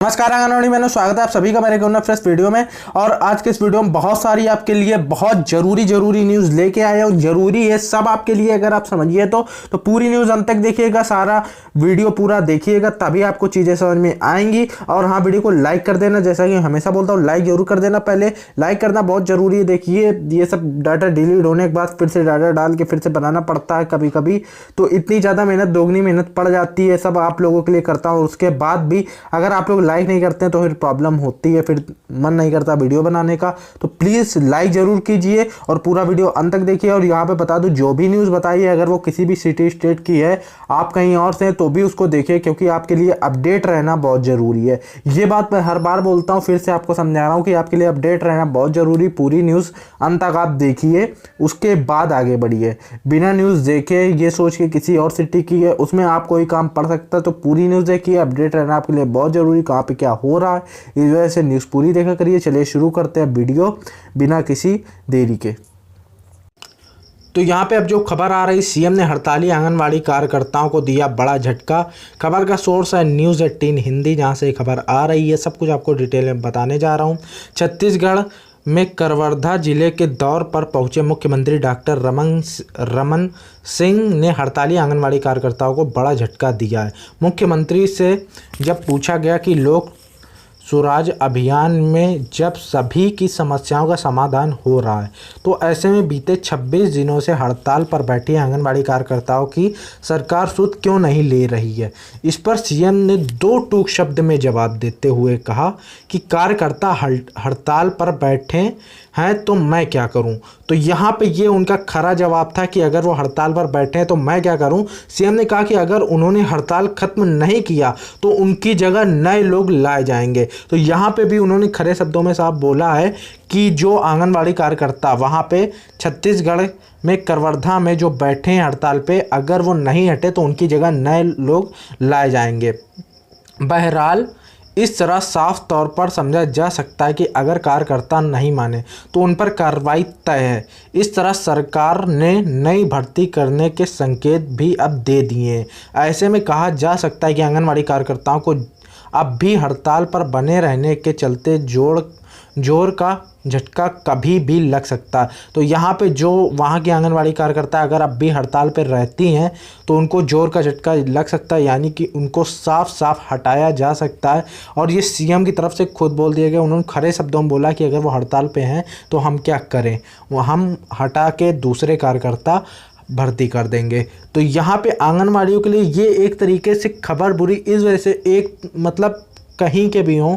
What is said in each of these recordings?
नमस्कार आंगनवाड़ी बहनों, स्वागत है आप सभी का मेरे को फ्रेश वीडियो में। और आज के इस वीडियो में बहुत सारी आपके लिए बहुत जरूरी न्यूज़ लेके आए और जरूरी है सब आपके लिए। अगर आप समझिए तो पूरी न्यूज़ अंत तक देखिएगा, सारा वीडियो पूरा देखिएगा, तभी आपको चीज़ें समझ में आएंगी। और हाँ, वीडियो को लाइक कर देना, जैसा कि हमेशा बोलता हूँ लाइक जरूर कर देना। पहले लाइक करना बहुत ज़रूरी है। देखिए ये सब डाटा डिलीट होने के बाद फिर से डाटा डाल के फिर से बनाना पड़ता है कभी कभी, तो इतनी ज़्यादा मेहनत, दोगुनी मेहनत पड़ जाती है। सब आप लोगों के लिए करता हूँ। उसके बाद भी अगर आप लोग लाइक नहीं करते हैं तो फिर प्रॉब्लम होती है, फिर मन नहीं करता वीडियो बनाने का। तो प्लीज़ लाइक ज़रूर कीजिए और पूरा वीडियो अंत तक देखिए। और यहाँ पे बता दूँ, जो भी न्यूज़ बताई है अगर वो किसी भी सिटी स्टेट की है, आप कहीं और से हैं तो भी उसको देखिए, क्योंकि आपके लिए अपडेट रहना बहुत ज़रूरी है। ये बात मैं हर बार बोलता हूँ, फिर से आपको समझा रहा हूँ कि आपके लिए अपडेट रहना बहुत ज़रूरी। पूरी न्यूज़ अंत तक आप देखिए, उसके बाद आगे बढ़िए। बिना न्यूज़ देखे ये सोच के किसी और सिटी की है उसमें आप कोई काम पढ़ सकता है, तो पूरी न्यूज़ देखिए। अपडेट रहना आपके लिए बहुत ज़रूरी, कहाँ पे क्या हो रहा है, इस वजह से न्यूज़ पूरी देखा करिए। चलिए शुरू करते हैं वीडियो बिना किसी देरी के। तो यहाँ पे अब जो खबर आ रही, सीएम ने हड़ताली आंगनवाड़ी कार्यकर्ताओं को दिया बड़ा झटका। खबर का सोर्स है न्यूज़ 18 हिंदी, जहाँ से खबर आ रही है। सब कुछ आपको डिटेल में बताने जा रहा हूँ। छत्तीसगढ़ में करवर्धा जिले के दौर पर पहुंचे मुख्यमंत्री डॉक्टर रमन सिंह ने हड़ताली आंगनवाड़ी कार्यकर्ताओं को बड़ा झटका दिया है। मुख्यमंत्री से जब पूछा गया कि लोक स्वराज अभियान में जब सभी की समस्याओं का समाधान हो रहा है, तो ऐसे में बीते 26 दिनों से हड़ताल पर बैठी आंगनबाड़ी कार्यकर्ताओं की सरकार सुध क्यों नहीं ले रही है। इस पर सीएम ने दो टूक शब्द में जवाब देते हुए कहा कि कार्यकर्ता हड़ताल पर बैठे हैं तो मैं क्या करूं। तो यहाँ पे ये उनका खरा जवाब था कि अगर वो हड़ताल पर बैठे हैं तो मैं क्या करूं। सीएम ने कहा कि अगर उन्होंने हड़ताल खत्म नहीं किया तो उनकी जगह नए लोग लाए जाएंगे। तो यहाँ पे भी उन्होंने खरे शब्दों में साफ बोला है कि जो आंगनवाड़ी कार्यकर्ता वहाँ पे छत्तीसगढ़ में करवर्धा में जो बैठे हैं हड़ताल पे, अगर वो नहीं हटे तो उनकी जगह नए लोग लाए जाएंगे। बहरहाल इस तरह साफ तौर पर समझा जा सकता है कि अगर कार्यकर्ता नहीं माने तो उन पर कार्रवाई तय है। इस तरह सरकार ने नई भर्ती करने के संकेत भी अब दे दिए हैं। ऐसे में कहा जा सकता है कि आंगनवाड़ी कार्यकर्ताओं को अब भी हड़ताल पर बने रहने के चलते जोर का झटका कभी भी लग सकता है। तो यहाँ पे जो वहाँ की आंगनवाड़ी कार्यकर्ता अगर अब भी हड़ताल पर रहती हैं तो उनको जोर का झटका लग सकता है, यानी कि उनको साफ साफ हटाया जा सकता है। और ये सीएम की तरफ से खुद बोल दिया गया। उन्होंने खरे शब्दों में बोला कि अगर वो हड़ताल पे हैं तो हम क्या करें, वो हम हटा के दूसरे कार्यकर्ता भर्ती कर देंगे। तो यहाँ पे आंगनवाड़ियों के लिए ये एक तरीके से खबर बुरी इस वजह से, एक मतलब कहीं के भी हों,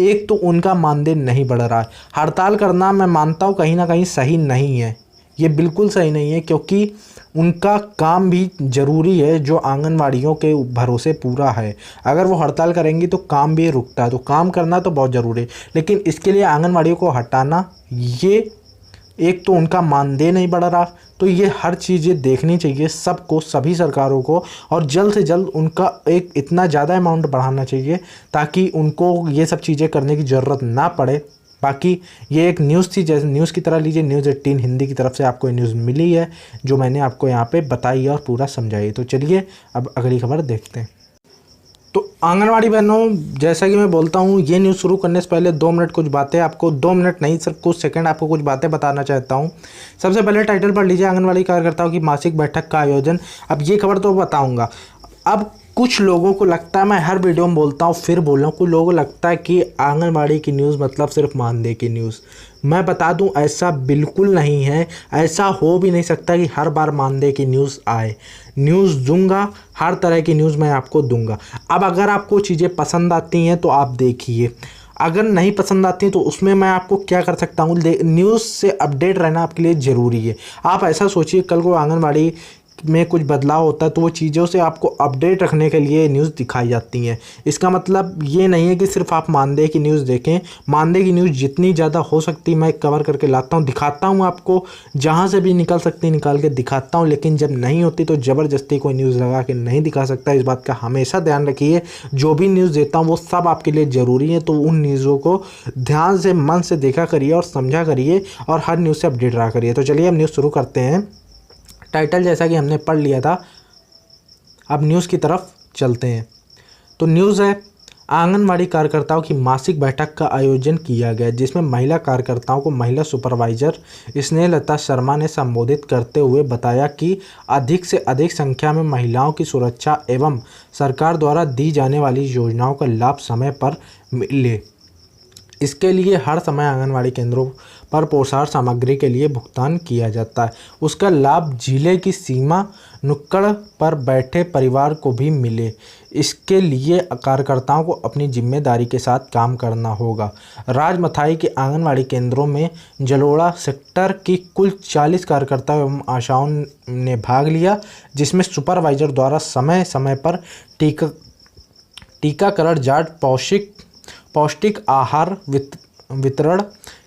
एक तो उनका मानदेय नहीं बढ़ रहा है। हड़ताल करना मैं मानता हूँ कहीं ना कहीं सही नहीं है, ये बिल्कुल सही नहीं है, क्योंकि उनका काम भी ज़रूरी है जो आंगनवाड़ियों के भरोसे पूरा है। अगर वो हड़ताल करेंगी तो काम भी रुकता है, तो काम करना तो बहुत ज़रूरी है। लेकिन इसके लिए आंगनवाड़ियों को हटाना, ये एक तो उनका मानदेय नहीं बढ़ रहा, तो ये हर चीज़ें देखनी चाहिए सबको, सभी सरकारों को, और जल्द से जल्द उनका एक इतना ज़्यादा अमाउंट बढ़ाना चाहिए ताकि उनको ये सब चीज़ें करने की ज़रूरत ना पड़े। बाकी ये एक न्यूज़ थी, जैसे न्यूज़ की तरह लीजिए। न्यूज़ 18 हिंदी की तरफ से आपको ये न्यूज़ मिली है जो मैंने आपको यहाँ पे बताई है और पूरा समझाई। तो चलिए अब अगली खबर देखते हैं। तो आंगनवाड़ी बहनों, जैसा कि मैं बोलता हूँ, ये न्यूज़ शुरू करने से पहले 2 मिनट कुछ बातें आपको, 2 मिनट नहीं सिर्फ कुछ सेकंड आपको कुछ बातें बताना चाहता हूँ। सबसे पहले टाइटल पढ़ लीजिए, आंगनवाड़ी कार्यकर्ताओं की मासिक बैठक का आयोजन। अब ये खबर तो बताऊँगा। अब कुछ लोगों को लगता है, मैं हर वीडियो में बोलता हूँ फिर बोल रहा हूँ, कुछ लोगों को लगता है कि आंगनवाड़ी की न्यूज़ मतलब सिर्फ मानदेय की न्यूज़। मैं बता दूं ऐसा बिल्कुल नहीं है, ऐसा हो भी नहीं सकता कि हर बार मानदेय की न्यूज़ आए। न्यूज़ दूंगा, हर तरह की न्यूज़ मैं आपको दूंगा। अब अगर आपको चीज़ें पसंद आती हैं तो आप देखिए, अगर नहीं पसंद आती तो उसमें मैं आपको क्या कर सकता हूँ। न्यूज़ से अपडेट रहना आपके लिए ज़रूरी है। आप ऐसा सोचिए, कल को आंगनवाड़ी में कुछ बदलाव होता है तो वो चीज़ों से आपको अपडेट रखने के लिए न्यूज़ दिखाई जाती हैं। इसका मतलब ये नहीं है कि सिर्फ आप मानदेय की न्यूज़ देखें। मानदेय की न्यूज़ जितनी ज़्यादा हो सकती मैं कवर करके लाता हूँ, दिखाता हूँ आपको, जहाँ से भी निकल सकती निकाल के दिखाता हूँ। लेकिन जब नहीं होती तो ज़बरदस्ती कोई न्यूज़ लगा के नहीं दिखा सकता। इस बात का हमेशा ध्यान रखिए। जो भी न्यूज़ देता हूँ वो सब आपके लिए ज़रूरी है, तो उन न्यूज़ों को ध्यान से, मन से देखा करिए और समझा करिए और हर न्यूज़ से अपडेट रहा करिए। तो चलिए अब न्यूज़ शुरू करते हैं। टाइटल जैसा कि हमने पढ़ लिया था, अब न्यूज़ की तरफ चलते हैं। तो न्यूज़ है, आंगनवाड़ी कार्यकर्ताओं की मासिक बैठक का आयोजन किया गया, जिसमें महिला कार्यकर्ताओं को महिला सुपरवाइजर स्नेहलता शर्मा ने संबोधित करते हुए बताया कि अधिक से अधिक संख्या में महिलाओं की सुरक्षा एवं सरकार द्वारा दी जाने वाली योजनाओं का लाभ समय पर मिले। इसके लिए हर समय आंगनवाड़ी केंद्रों पर पोषण सामग्री के लिए भुगतान किया जाता है। उसका लाभ जिले की सीमा नुक्कड़ पर बैठे परिवार को भी मिले। इसके लिए कार्यकर्ताओं को अपनी जिम्मेदारी के साथ काम करना होगा। राजमथाई के आंगनवाड़ी केंद्रों में जलोड़ा सेक्टर की कुल 40 कार्यकर्ता एवं आशाओं ने भाग लिया, जिसमें सुपरवाइजर द्वारा समय समय पर टीकाकरण जांच पौष्टिक आहार वितरण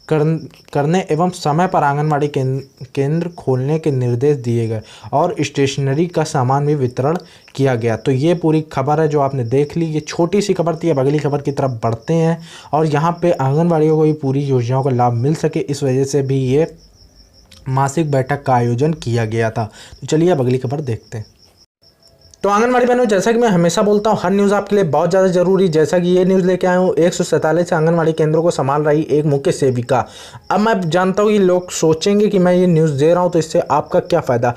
करने एवं समय पर आंगनवाड़ी केंद्र खोलने के निर्देश दिए गए और स्टेशनरी का सामान भी वितरण किया गया। तो ये पूरी खबर है जो आपने देख ली। ये छोटी सी खबर थी। अब अगली खबर की तरफ बढ़ते हैं और यहाँ पे आंगनवाड़ियों को भी पूरी योजनाओं का लाभ मिल सके, इस वजह से भी ये मासिक बैठक का आयोजन किया गया था। तो चलिए अब अगली खबर देखते हैं। तो आंगनवाड़ी बहनों, जैसा कि मैं हमेशा बोलता हूँ, हर न्यूज़ आपके लिए बहुत ज़्यादा जरूरी। जैसा कि ये न्यूज़ लेके आया हूँ, 147 आंगनवाड़ी केंद्रों को संभाल रही एक मुख्य सेविका। अब मैं जानता हूँ कि लोग सोचेंगे कि मैं ये न्यूज़ दे रहा हूँ तो इससे आपका क्या फ़ायदा।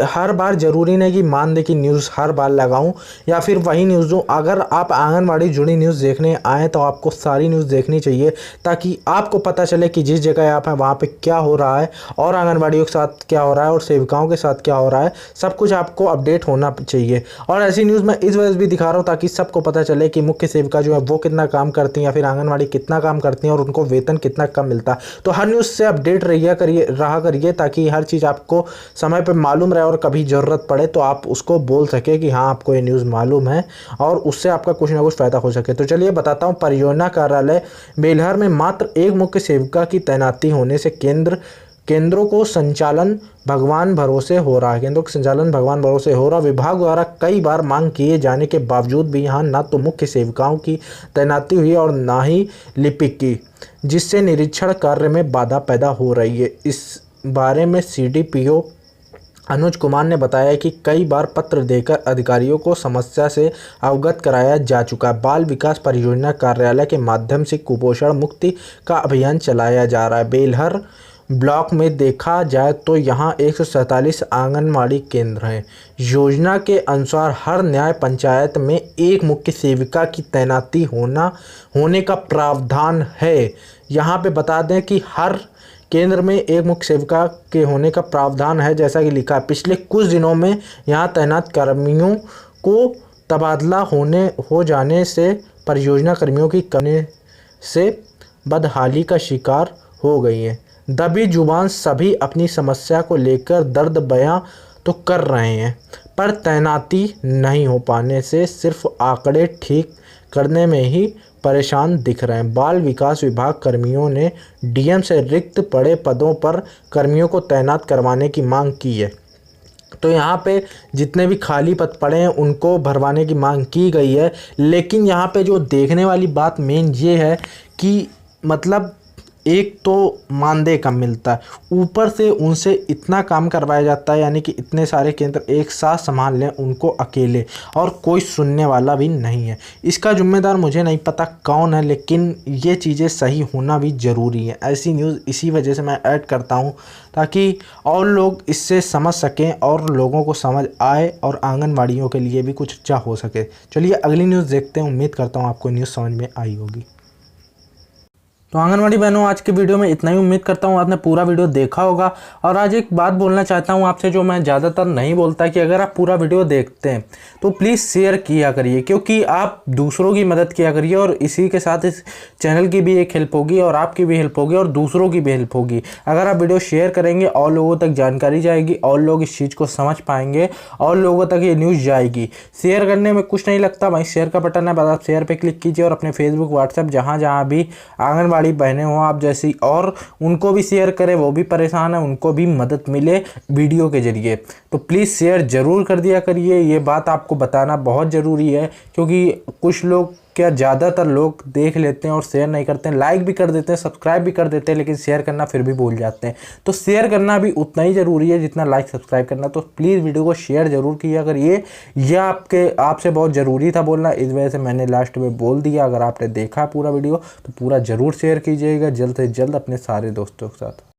हर बार ज़रूरी नहीं कि मान दे कि न्यूज़ हर बार लगाऊँ या फिर वही न्यूज़ दूँ। अगर आप आंगनवाड़ी जुड़ी न्यूज़ देखने आएँ तो आपको सारी न्यूज़ देखनी चाहिए, ताकि आपको पता चले कि जिस जगह आप हैं वहाँ पर क्या हो रहा है और आंगनवाड़ियों के साथ क्या हो रहा है और सेविकाओं के साथ क्या हो रहा है। सब कुछ आपको अपडेट होना चाहिए। और ऐसी न्यूज़ मैं इस वजह से भी दिखा रहा हूँ ताकि सबको पता चले कि मुख्य सेविका जो है वो कितना काम करती हैं या फिर आंगनवाड़ी कितना काम करती हैं और उनको वेतन कितना कम मिलता है। तो हर न्यूज़ से अपडेट रहा करिए ताकि हर चीज़ आपको समय पर मालूम रहे और कभी ज़रूरत पड़े तो आप उसको बोल सके कि हाँ आपको ये न्यूज़ मालूम है और उससे आपका कुछ ना कुछ फ़ायदा हो सके। तो चलिए बताता हूँ। परियोजना कार्यालय बेलहर में मात्र एक मुख्य सेविका की तैनाती होने से केंद्रों को संचालन भगवान भरोसे हो रहा है। विभाग द्वारा कई बार मांग किए जाने के बावजूद भी यहाँ न तो मुख्य सेविकाओं की तैनाती हुई और न ही लिपिक की, जिससे निरीक्षण कार्य में बाधा पैदा हो रही है। इस बारे में CDPO अनुज कुमार ने बताया कि कई बार पत्र देकर अधिकारियों को समस्या से अवगत कराया जा चुका है। बाल विकास परियोजना कार्यालय के माध्यम से कुपोषण मुक्ति का अभियान चलाया जा रहा है। बेलहर ब्लॉक में देखा जाए तो यहाँ 147 आंगनवाड़ी केंद्र हैं। योजना के अनुसार हर न्याय पंचायत में एक मुख्य सेविका की तैनाती होने का प्रावधान है। यहाँ पे बता दें कि हर केंद्र में एक मुख्य सेविका के होने का प्रावधान है, जैसा कि लिखा है। पिछले कुछ दिनों में यहाँ तैनात कर्मियों को तबादला हो जाने से परियोजना कर्मियों की कमी से बदहाली का शिकार हो गई है। दबी जुबान सभी अपनी समस्या को लेकर दर्द बयां तो कर रहे हैं, पर तैनाती नहीं हो पाने से सिर्फ आंकड़े ठीक करने में ही परेशान दिख रहे हैं। बाल विकास विभाग कर्मियों ने DM से रिक्त पड़े पदों पर कर्मियों को तैनात करवाने की मांग की है। तो यहाँ पे जितने भी खाली पद पड़े हैं उनको भरवाने की मांग की गई है। लेकिन यहाँ पे जो देखने वाली बात मेन ये है कि मतलब एक तो मानदेय कम मिलता है, ऊपर से उनसे इतना काम करवाया जाता है, यानी कि इतने सारे केंद्र एक साथ संभाल लें उनको अकेले, और कोई सुनने वाला भी नहीं है। इसका जिम्मेदार मुझे नहीं पता कौन है, लेकिन ये चीज़ें सही होना भी ज़रूरी है। ऐसी न्यूज़ इसी वजह से मैं ऐड करता हूँ ताकि और लोग इससे समझ सकें और लोगों को समझ आए और आंगनवाड़ियों के लिए भी कुछ अच्छा हो सके। चलिए अगली न्यूज़ देखते हैं। उम्मीद करता हूँ आपको न्यूज़ समझ में आई होगी। तो आंगनवाड़ी बहनों, आज के वीडियो में इतना ही। उम्मीद करता हूँ आपने पूरा वीडियो देखा होगा। और आज एक बात बोलना चाहता हूँ आपसे जो मैं ज़्यादातर नहीं बोलता, कि अगर आप पूरा वीडियो देखते हैं तो प्लीज़ शेयर किया करिए, क्योंकि आप दूसरों की मदद किया करिए और इसी के साथ इस चैनल की भी एक हेल्प होगी और आपकी भी हेल्प होगी और दूसरों की भी हेल्प होगी। अगर आप वीडियो शेयर करेंगे और लोगों तक जानकारी जाएगी और लोग इस चीज़ को समझ पाएंगे और लोगों तक ये न्यूज़ जाएगी। शेयर करने में कुछ नहीं लगता, वहीं शेयर का बटन है, बस आप शेयर पर क्लिक कीजिए और अपने फेसबुक, व्हाट्सएप जहाँ भी आंगनवाड़ी बहनें हों आप जैसी, और उनको भी शेयर करें, वो भी परेशान है, उनको भी मदद मिले वीडियो के जरिए। तो प्लीज़ शेयर ज़रूर कर दिया करिए। ये बात आपको बताना बहुत ज़रूरी है, क्योंकि कुछ लोग क्या ज़्यादातर लोग देख लेते हैं और शेयर नहीं करते हैं, लाइक भी कर देते हैं, सब्सक्राइब भी कर देते हैं, लेकिन शेयर करना फिर भी भूल जाते हैं। तो शेयर करना भी उतना ही ज़रूरी है जितना लाइक सब्सक्राइब करना। तो प्लीज़ वीडियो को शेयर ज़रूर कीजिए अगर ये आपसे बहुत ज़रूरी था बोलना, इस वजह से मैंने लास्ट में बोल दिया। अगर आपने देखा पूरा वीडियो तो पूरा ज़रूर शेयर कीजिएगा जल्द से जल्द अपने सारे दोस्तों के साथ।